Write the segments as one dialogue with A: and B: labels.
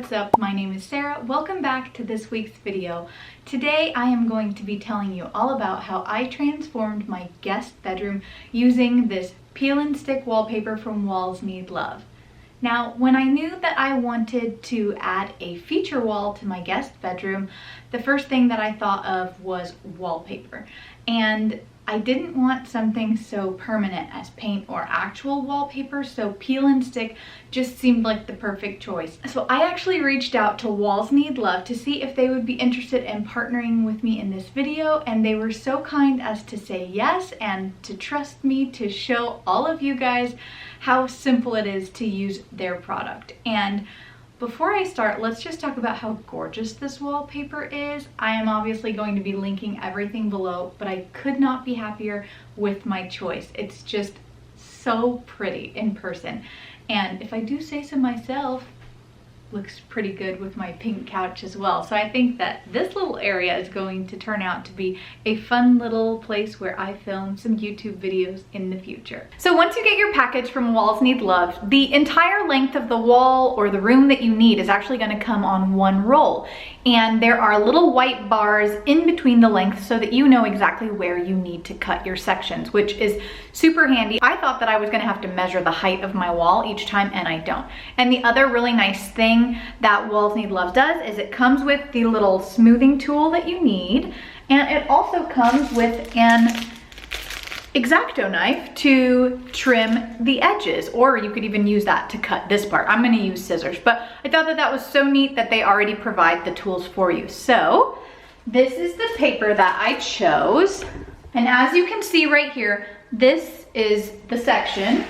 A: what's up? My name is Sarah. Welcome back to this week's video. Today I am going to be telling you all about how I transformed my guest bedroom using this peel and stick wallpaper from Walls Need Love. Now, when I knew that I wanted to add a feature wall to my guest bedroom, the first thing that I thought of was wallpaper. And I didn't want something so permanent as paint or actual wallpaper, so peel and stick just seemed like the perfect choice. So I actually reached out to Walls Need Love to see if they would be interested in partnering with me in this video, and they were so kind as to say yes and to trust me to show all of you guys how simple it is to use their product. And before I start, let's just talk about how gorgeous this wallpaper is. I am obviously going to be linking everything below, but I could not be happier with my choice. It's just so pretty in person. And if I do say so myself, looks pretty good with my pink couch as well. So I think that this little area is going to turn out to be a fun little place where I film some YouTube videos in the future. So once you get your package from Walls Need Love, the entire length of the wall or the room that you need is actually going to come on one roll. And there are little white bars in between the lengths so that you know exactly where you need to cut your sections, which is super handy. I thought that I was going to have to measure the height of my wall each time, and I don't. And the other really nice thing that Walls Need Love does is it comes with the little smoothing tool that you need, and it also comes with an X-Acto knife to trim the edges, or you could even use that to cut this part. I'm going to use scissors, but I thought that that was so neat that they already provide the tools for you. So this is the paper that I chose, and as you can see right here, this is the section.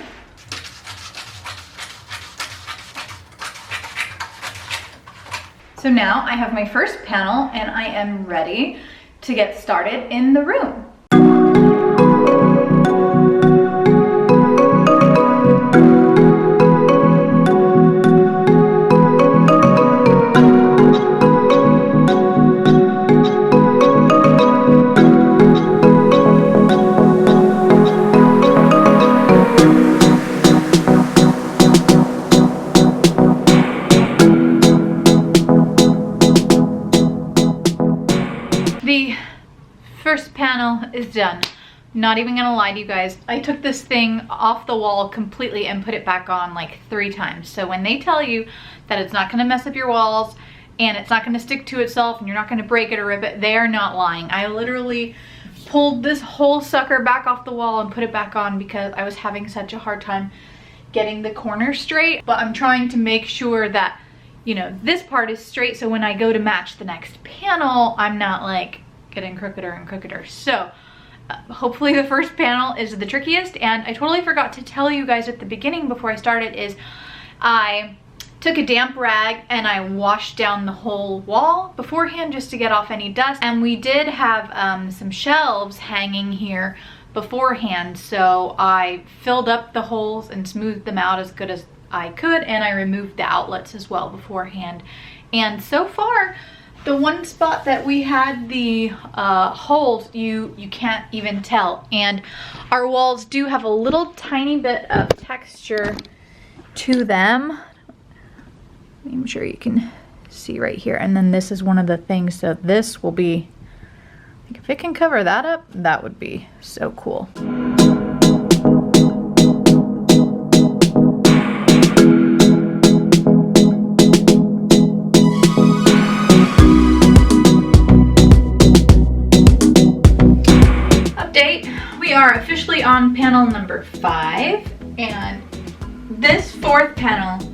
A: So now I have my first panel and I am ready to get started in the room. The first panel is done. Not even gonna lie to you guys, I took this thing off the wall completely and put it back on like 3 times. So when they tell you that it's not gonna mess up your walls and it's not gonna stick to itself and you're not gonna break it or rip it, they are not lying. I literally pulled this whole sucker back off the wall and put it back on because I was having such a hard time getting the corners straight. But I'm trying to make sure that, you know, this part is straight, so when I go to match the next panel, I'm not like getting crookeder and crookeder. So hopefully the first panel is the trickiest. And I totally forgot to tell you guys at the beginning before I started is I took a damp rag and I washed down the whole wall beforehand just to get off any dust. And we did have some shelves hanging here beforehand, so I filled up the holes and smoothed them out as good as I could, and I removed the outlets as well beforehand. And so far, the one spot that we had the holes, you can't even tell. And our walls do have a little tiny bit of texture to them. I'm sure you can see right here. And then this is one of the things, so this will be, if it can cover that up, that would be so cool. We are officially on panel number 5, and this 4th panel,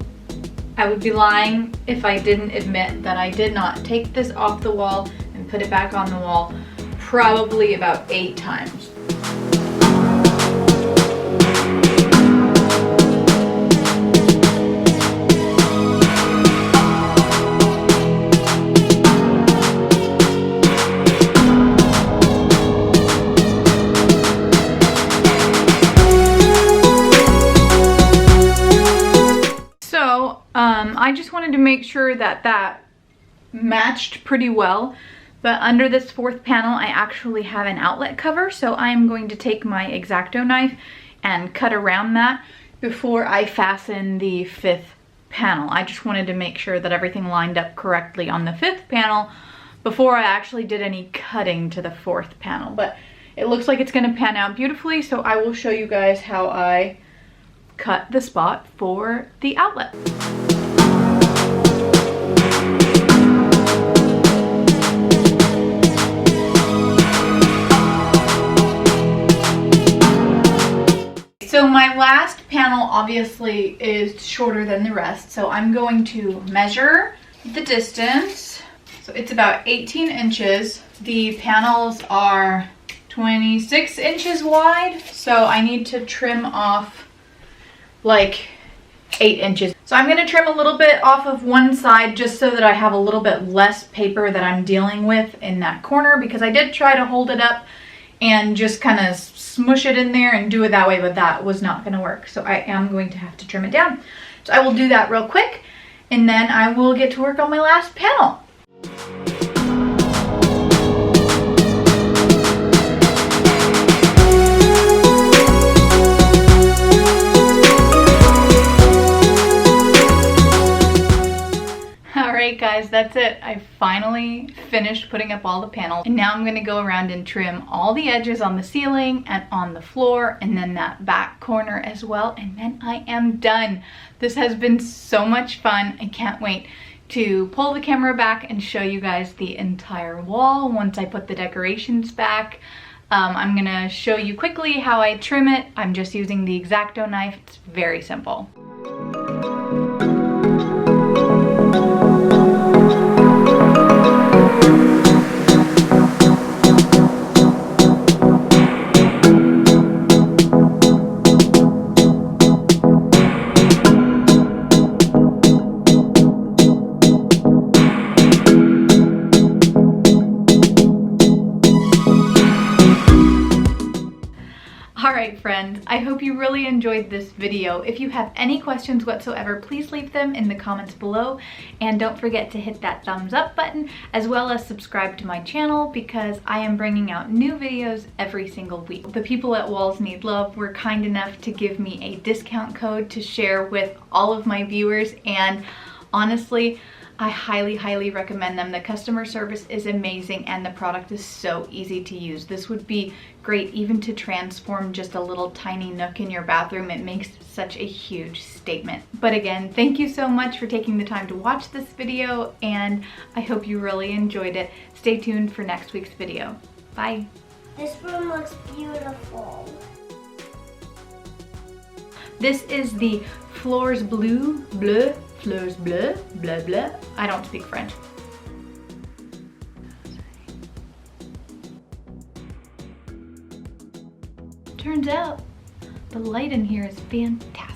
A: I would be lying if I didn't admit that I did not take this off the wall and put it back on the wall probably about 8 times. I just wanted to make sure that that matched pretty well, but under this 4th panel I actually have an outlet cover, so I'm going to take my X-Acto knife and cut around that before I fasten the 5th panel. I just wanted to make sure that everything lined up correctly on the 5th panel before I actually did any cutting to the 4th panel. But it looks like it's gonna pan out beautifully, so I will show you guys how I cut the spot for the outlet. So my last panel obviously is shorter than the rest, so I'm going to measure the distance. So it's about 18 inches. The panels are 26 inches wide, so I need to trim off like 8 inches. So I'm gonna trim a little bit off of one side just so that I have a little bit less paper that I'm dealing with in that corner, because I did try to hold it up and just kind of smush it in there and do it that way, but that was not gonna work. So I am going to have to trim it down. So I will do that real quick, and then I will get to work on my last panel. Alright guys, that's it. I finally finished putting up all the panels, and now I'm going to go around and trim all the edges on the ceiling and on the floor, and then that back corner as well, and then I am done. This has been so much fun. I can't wait to pull the camera back and show you guys the entire wall once I put the decorations back. I'm going to show you quickly how I trim it. I'm just using the X-Acto knife. It's very simple. Alright friends, I hope you really enjoyed this video. If you have any questions whatsoever, please leave them in the comments below, and don't forget to hit that thumbs up button, as well as subscribe to my channel, because I am bringing out new videos every single week. The people at Walls Need Love were kind enough to give me a discount code to share with all of my viewers, and honestly, I highly recommend them. The customer service is amazing and the product is so easy to use. This would be great even to transform just a little tiny nook in your bathroom. It makes such a huge statement. But again, thank you so much for taking the time to watch this video, and I hope you really enjoyed it. Stay tuned for next week's video. Bye.
B: This room looks beautiful.
A: This is the Floors Bleu, Fleurs Bleu, blah blah. I don't speak French. Turns out the light in here is fantastic.